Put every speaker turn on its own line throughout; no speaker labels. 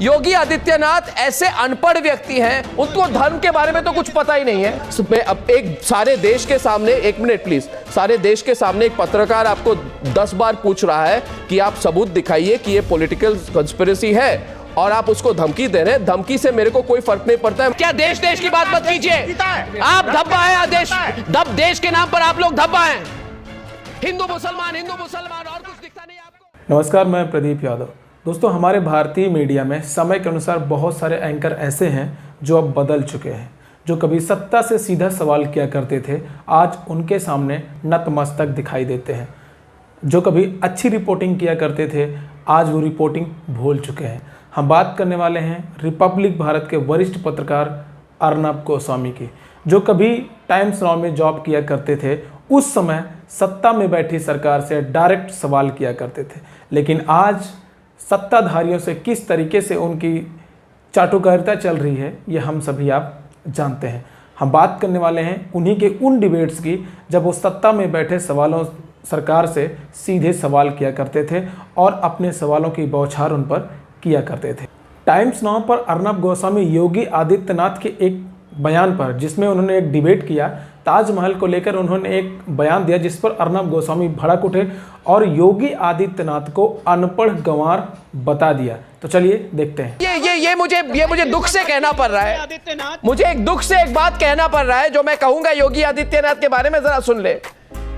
योगी आदित्यनाथ ऐसे अनपढ़ व्यक्ति हैं, उनको धर्म के बारे में तो कुछ पता ही नहीं है। मैं अब एक सारे देश के सामने, एक मिनट प्लीज, सारे देश के सामने एक पत्रकार आपको 10 बार पूछ रहा है कि आप सबूत दिखाइए कि ये पॉलिटिकल कंस्पिरेसी है, और आप उसको धमकी दे रहे हैं। धमकी से मेरे को कोई फर्क नहीं पड़ता है। क्या देश देश की बात मत कीजिए, आप धब्बा है देश के नाम पर आप लोग धब्बा हैं। हिंदू मुसलमान और कुछ दिखता नहीं आपको।
नमस्कार, मैं प्रदीप यादव। दोस्तों, हमारे भारतीय मीडिया में समय के अनुसार बहुत सारे एंकर ऐसे हैं जो अब बदल चुके हैं। जो कभी सत्ता से सीधा सवाल किया करते थे, आज उनके सामने नतमस्तक दिखाई देते हैं। जो कभी अच्छी रिपोर्टिंग किया करते थे, आज वो रिपोर्टिंग भूल चुके हैं। हम बात करने वाले हैं रिपब्लिक भारत के वरिष्ठ पत्रकार अर्नब गोस्वामी की, जो कभी टाइम्स नाउ में जॉब किया करते थे। उस समय सत्ता में बैठी सरकार से डायरेक्ट सवाल किया करते थे, लेकिन आज सत्ताधारियों से किस तरीके से उनकी चाटुकारिता चल रही है, ये हम सभी आप जानते हैं। हम बात करने वाले हैं उन्हीं के उन डिबेट्स की जब वो सत्ता में बैठे सवालों सरकार से सीधे सवाल किया करते थे और अपने सवालों की बौछार उन पर किया करते थे। टाइम्स नाउ पर अर्नब गोस्वामी योगी आदित्यनाथ के एक बयान पर, जिसमें उन्होंने एक डिबेट किया ताजमहल को लेकर, उन्होंने एक बयान दिया जिस पर अर्नब गोस्वामी भड़क उठे और योगी आदित्यनाथ को अनपढ़ गंवार बता दिया। तो चलिए देखते हैं।
ये मुझे दुख से कहना पड़ रहा है। मुझे एक दुख से एक बात कहना पड़ रहा है जो मैं कहूंगा योगी आदित्यनाथ के बारे में, जरा सुन ले।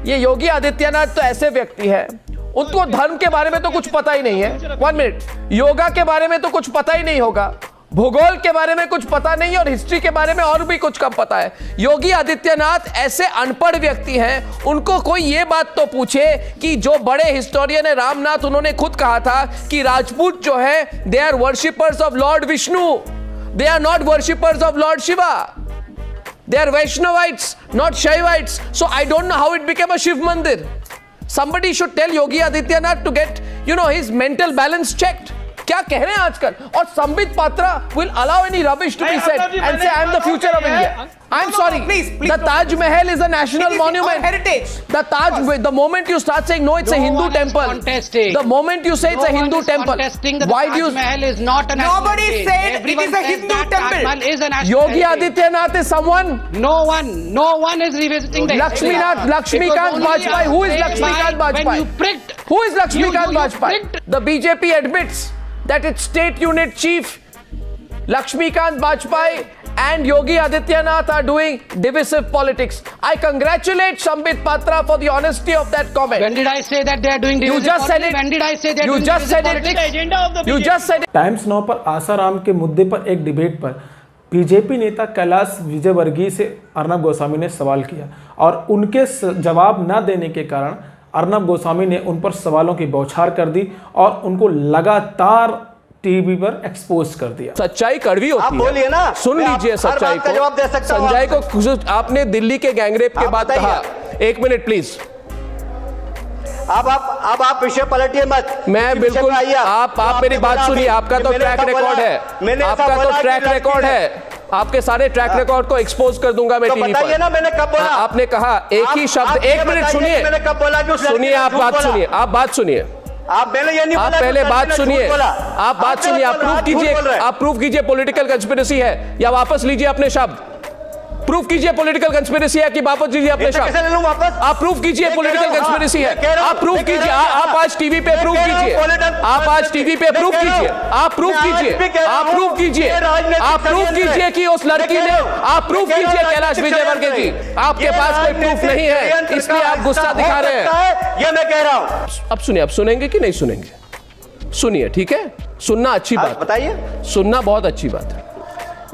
ये योगी आदित्यनाथ तो ऐसे व्यक्ति है, उनको धर्म के बारे में तो कुछ पता ही नहीं है। 1 मिनट, योगा के बारे में तो कुछ पता ही नहीं होगा, भूगोल के बारे में कुछ पता नहीं, और हिस्ट्री के बारे में और भी कुछ कम पता है। योगी आदित्यनाथ ऐसे अनपढ़ व्यक्ति हैं, उनको कोई ये बात तो पूछे कि जो बड़े हिस्टोरियन है रामनाथ, उन्होंने खुद कहा था कि राजपूत जो है they are worshippers of Lord Vishnu, they are not worshippers of Lord Shiva, they are Vaishnavites, not Shaivites. So I don't know how it became a Shiv Mandir. Somebody should tell Yogi Adityanath to get, his mental balance checked. क्या कह रहे हैं आजकल? और Sambit Patra will allow any rubbish to be said and say I am the future of India. I am sorry. Please, the Taj Mahal is a national monument. Heritage. The moment you start saying no, it's a Hindu temple. The moment you say it's a Hindu temple, why do you? Taj Mahal is not a national. Nobody said it is a Hindu temple. Yogi Adityanath is someone. No one is revisiting the Lakshmikant Vajpayee. Who is Lakshmikant Vajpayee? Who is Lakshmikant Vajpayee? The BJP admits that its state unit chief Lakshmikant Vajpayee and Yogi Adityanath are doing divisive politics. I congratulate Sambit Patra for the honesty of that comment.
When did I say that they are doing divisive politics? You just said it. When did I say they are doing divisive politics?
You just said it.
Times now पर आसाराम के मुद्दे पर एक debate पर BJP नेता कैलाश विजयवर्गीय से अर्नब गोस्वामी ने सवाल किया, और उनके जवाब न देने के कारण अर्नब गोस्वामी ने उन पर सवालों की बौछार कर दी और उनको लगातार टीवी पर एक्सपोज कर दिया।
सच्चाई कड़वी होती है ना, सुन लीजिए सच्चाई को। संजय को आपने दिल्ली के गैंगरेप के बाद कहा, 1 मिनट प्लीज।
अब आप विषय पलटिए मत।
मैं बिल्कुल, आप मेरी बात सुनिए। आपका तो ट्रैक रिकॉर्ड है, आपका तो ट्रैक रिकॉर्ड है। आपके सारे ट्रैक रिकॉर्ड को एक्सपोज कर दूंगा मैं टीवी पर।
ना मैंने कब बोला?
आपने कहा एक ही शब्द। 1 मिनट सुनिए,
मैंने कब बोला कि
सुनिए, आप बात सुनिए, आप बात सुनिए,
आप
पहले बात सुनिए, आप बात सुनिए, आप प्रूफ कीजिए, आप प्रूफ कीजिए पॉलिटिकल कंस्पिरेसी है या वापस लीजिए अपने शब्द। प्रूफ कीजिए पॉलिटिकल कंस्पिरेसी है कि वापस लीजिए अपने शब्द। आप प्रूफ कीजिए पॉलिटिकल कंस्पिरेसी है, आप प्रूफ कीजिए। आप आज टीवी पे प्रूफ कीजिए, आप आज टीवी पे प्रूफ कीजिए, आप प्रूफ कीजिए, आप प्रूफ कीजिए, आप प्रूफ कीजिए कि उस लड़की ने, आप प्रूफ कीजिए कैलाश विजयवर्गीय जी, आपके पास कोई प्रूफ नहीं है, इसलिए आप गुस्सा दिखा रहे हैं।
ये मैं कह रहा हूं।
अब सुनिए, अब सुनेंगे कि नहीं सुनेंगे? सुनिए, ठीक है, सुनना अच्छी बात,
बताइए,
सुनना बहुत अच्छी बात है।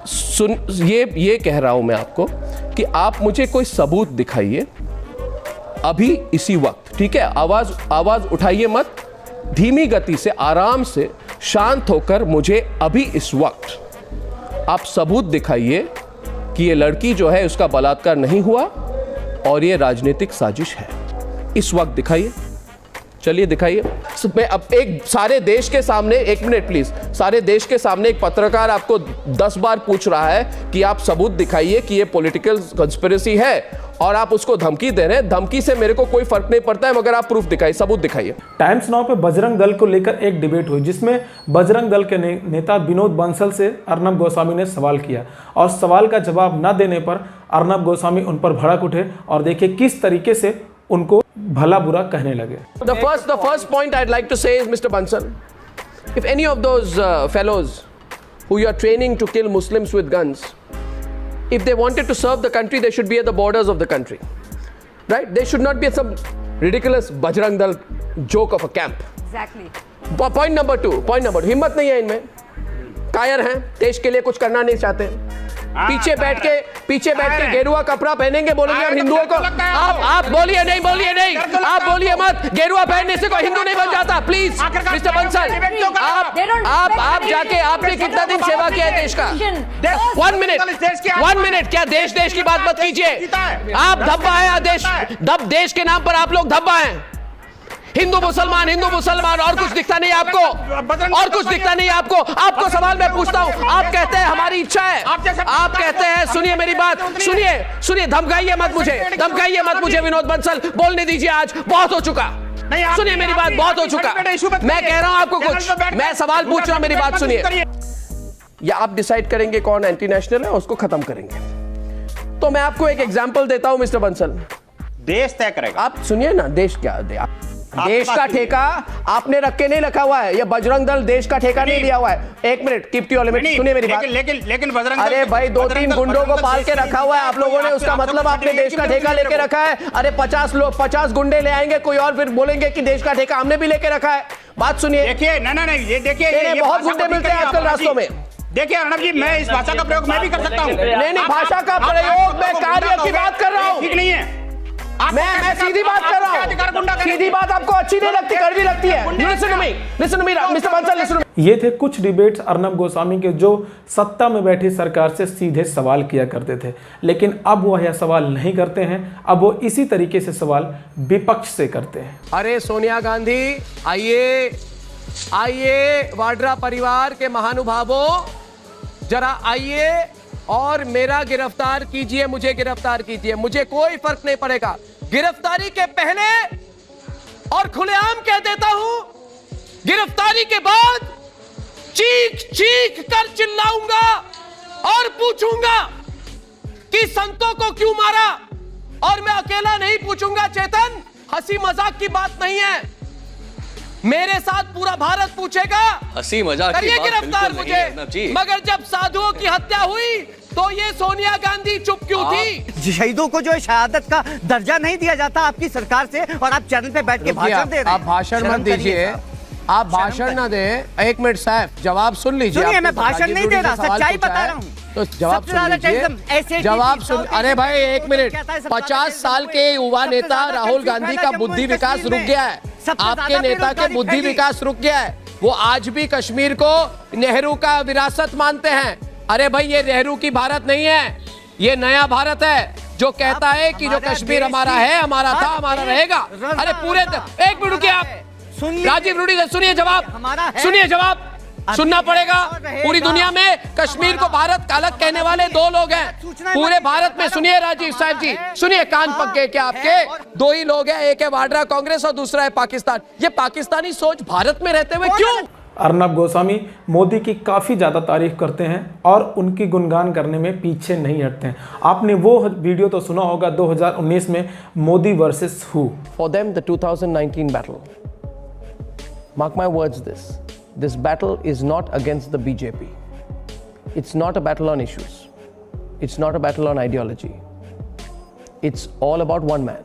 ये कह रहा हूं मैं आपको कि आप मुझे कोई सबूत दिखाइए अभी इसी वक्त, ठीक है? आवाज उठाइए मत, धीमी गति से, आराम से, शांत होकर मुझे अभी इस वक्त आप सबूत दिखाइए कि ये लड़की जो है उसका बलात्कार नहीं हुआ और ये राजनीतिक साजिश है। इस वक्त दिखाइए। चलिए दिखाइए। मैं अब एक सारे देश के सामने, एक मिनट प्लीज, सारे देश के सामने एक पत्रकार आपको 10 बार पूछ रहा है कि आप सबूत दिखाइए कि ये पॉलिटिकल कंस्पिरेसी है, और आप उसको धमकी दे रहे हैं। धमकी से मेरे को कोई फर्क नहीं पड़ता है, मगर आप प्रूफ दिखाइए, सबूत दिखाइए।
टाइम्स नाउ पे बजरंग दल को लेकर एक डिबेट हुई, जिसमें बजरंग दल के नेता विनोद बंसल से अर्नब गोस्वामी ने सवाल किया, और सवाल का जवाब न देने पर अर्नब गोस्वामी उन पर भड़क उठे, और देखिए किस तरीके से उनको भला बुरा कहने लगे।
The first point I'd like to say is, Mr. Bansal, if any of those fellows who you are training to kill Muslims with guns, if they wanted to serve the country, they should be at the borders of the country, right? They should not be at some ridiculous Bajrang Dal joke of a camp.
Exactly.
Point number two, हिम्मत नहीं है इनमें, कायर हैं, देश के लिए कुछ करना नहीं चाहते, पीछे बैठ के गेरुआ कपड़ा पहनेंगे, बोलेंगे हम हिंदुओं को। आप बोलिए नहीं, आप बोलिए मत। गेरुआ पहनने से कोई हिंदू नहीं बन जाता। प्लीज मिस्टर बंसल, आप जाके, आपने कितना दिन सेवा किया है देश का? 1 मिनट, क्या देश की बात मत कीजिए। आप धब्बा है, देश के नाम पर आप लोग धब्बा हैं। हिंदू मुसलमान और कुछ दिखता नहीं आपको, आपको सवाल मैं पूछता हूं, आप कहते हैं हमारी इच्छा है, आप कहते हैं, सुनिए मेरी बात, सुनिए, धमकाइए मत मुझे विनोद बंसल, बोलने दीजिए, आज बहुत हो चुका। सुनिए मेरी बात, बहुत हो चुका। मैं कह रहा हूं आपको कुछ, मैं सवाल पूछ रहा हूं, मेरी बात सुनिए। या आप डिसाइड करेंगे कौन एंटी नेशनल है, उसको खत्म करेंगे। तो मैं आपको एक एग्जांपल देता हूं मिस्टर बंसल,
देश तय करेगा।
आप सुनिए ना, देश का ठेका आपने रख के नहीं रखा हुआ है, ये बजरंग दल देश का ठेका नहीं लिया हुआ है। एक minute, keep to your limit, सुनिए मेरी बात।
लेकिन बजरंग,
अरे भाई 2-3 गुंडों को पाल के रखा हुआ है आप लोगों ने, उसका मतलब आपने देश का ठेका लेके रखा है। अरे 50 गुंडे ले आएंगे कोई और, फिर बोलेंगे कि देश का ठेका हमने भी लेके रखा है। बात सुनिए,
देखिए, नहीं, ये देखिए,
बहुत गुंडे मिलते हैं आजकल रास्तों में।
देखिए अर्नब जी, मैं इस भाषा का प्रयोग मैं भी कर सकता हूँ।
नहीं, भाषा का प्रयोग, मैं कार्य की बात कर रहा हूँ।
ठीक नहीं है,
मैं सीधी बात कर रहा हूं। सीधी बात आपको अच्छी नहीं लगती, कड़वी लगती है। Listen to me, Mr. Bansal, listen to me.
ये थे कुछ डिबेट्स अर्नब गोस्वामी के, जो सत्ता में बैठी सरकार से सीधे सवाल किया करते थे, लेकिन अब वो यह सवाल नहीं करते हैं। अब वो इसी तरीके से सवाल विपक्ष से करते हैं।
अरे सोनिया गांधी, आइए वाड्रा परिवार के महानुभावों, जरा आइए और मेरा गिरफ्तार कीजिए, मुझे गिरफ्तार कीजिए, मुझे कोई फर्क नहीं पड़ेगा। गिरफ्तारी के पहले और खुलेआम कह देता हूं, गिरफ्तारी के बाद चीख कर चिल्लाऊंगा और पूछूंगा कि संतों को क्यों मारा। और मैं अकेला नहीं पूछूंगा चेतन, हंसी मजाक की बात नहीं है, मेरे साथ पूरा भारत पूछेगा।
हंसी मजाक की बात
गिरफ्तार
बिल्कुल नहीं है, अर्नब
मुझे।
जी।
मगर जब साधुओं की हत्या हुई तो ये सोनिया गांधी चुप क्यों थी?
शहीदों को जो शहादत का दर्जा नहीं दिया जाता आपकी सरकार से, और आप चैनल पे बैठ के भाषण दे रहे हैं।
आप भाषण मत दीजिए, आप भाषण ना दें। एक मिनट साहब, जवाब सुन लीजिए।
सुनिए, मैं भाषण नहीं दे रहा, सच्चाई बता रहा हूँ।
तो जवाब सुन लीजिए, जवाब सुन। अरे भाई एक मिनट, 50 साल के युवा नेता राहुल गांधी का बुद्धि विकास रुक गया है, आपके नेता के बुद्धि विकास रुक गया है। वो आज भी कश्मीर को नेहरू का विरासत मानते हैं। अरे भाई ये नेहरू की भारत नहीं है, ये नया भारत है जो कहता है कि जो कश्मीर हमारा है, हमारा था, हमारा रहेगा। अरे पूरे एक मिनट रुकिए आप, राजीव रूडी से सुनिए जवाब, सुनना पड़ेगा। पूरी दुनिया में कश्मीर को भारत का अलग कहने वाले 2 लोग हैं पूरे भारत में। सुनिए राजीव साहब जी, सुनिए, कान पक्के क्या आपके? 2 ही लोग हैं, एक है वाड्रा कांग्रेस और दूसरा है पाकिस्तान। ये पाकिस्तानी सोच भारत में रहते हुए क्यों?
अर्नब गोस्वामी मोदी की काफ़ी ज़्यादा तारीफ करते हैं और उनकी गुणगान करने में पीछे नहीं हटते हैं। आपने वो वीडियो तो सुना होगा 2019 में Modi versus who.
For them the 2019 battle, mark my words, this battle is not against the BJP. It's not a battle on issues. It's not a battle on ideology. It's all about one man,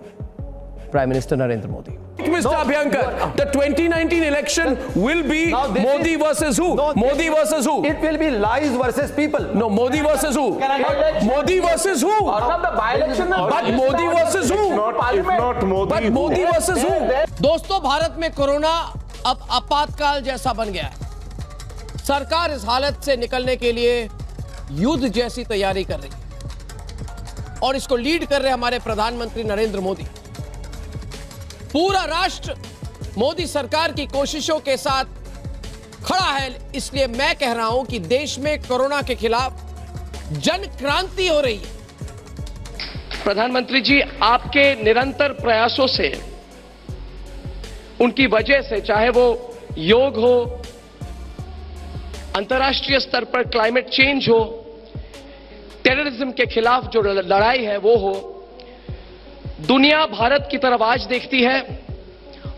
Prime Minister Narendra Modi. Mr. Abhyankar, the 2019 election will be Modi versus who? Modi versus who?
It will be lies versus people.
No, Modi versus who? Modi versus who? But Modi versus who? But Modi versus who? दोस्तों, भारत में corona अब आपातकाल जैसा बन गया है। सरकार इस हालत से निकलने के लिए युद्ध जैसी तैयारी कर रही है और इसको लीड कर रहे हमारे प्रधानमंत्री नरेंद्र मोदी। पूरा राष्ट्र मोदी सरकार की कोशिशों के साथ खड़ा है। इसलिए मैं कह रहा हूं कि देश में कोरोना के खिलाफ जन क्रांति हो रही है।
प्रधानमंत्री जी, आपके निरंतर प्रयासों से, उनकी वजह से, चाहे वो योग हो, अंतर्राष्ट्रीय स्तर पर क्लाइमेट चेंज हो, टेररिज्म के खिलाफ जो लड़ाई है वो हो, दुनिया भारत की तरफ आज देखती है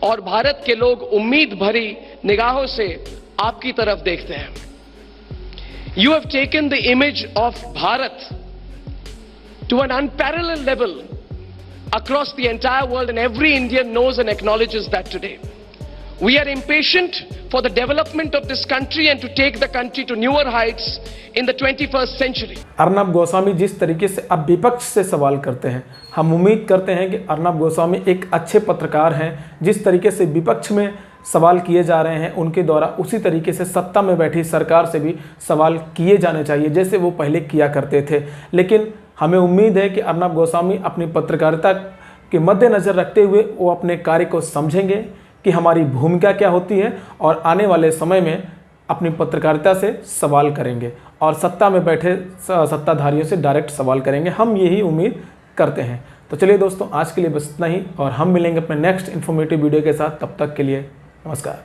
और भारत के लोग उम्मीद भरी निगाहों से आपकी तरफ देखते हैं। You have taken the image of Bharat to an unparalleled level across the entire world, and every Indian knows and acknowledges that today. We are impatient for the development of this country and to take the country to newer heights in the 21st century.
Arnab Goswami जिस तरीके से अब विपक्ष से सवाल करते हैं, हम उम्मीद करते हैं कि अर्नब गोस्वामी एक अच्छे पत्रकार हैं। जिस तरीके से विपक्ष में सवाल किए जा रहे हैं उनके द्वारा, उसी तरीके से सत्ता में बैठी सरकार से भी सवाल किए जाने चाहिए जैसे वो पहले किया करते थे। लेकिन हमें उम्मीद है कि अर्नब गोस्वामी अपनी पत्रकारिता के मद्देनज़र रखते हुए वो अपने कार्य को समझेंगे कि हमारी भूमिका क्या होती है और आने वाले समय में अपनी पत्रकारिता से सवाल करेंगे और सत्ता में बैठे सत्ताधारियों से डायरेक्ट सवाल करेंगे। हम यही उम्मीद करते हैं। तो चलिए दोस्तों, आज के लिए बस इतना ही और हम मिलेंगे अपने नेक्स्ट इन्फॉर्मेटिव वीडियो के साथ। तब तक के लिए नमस्कार।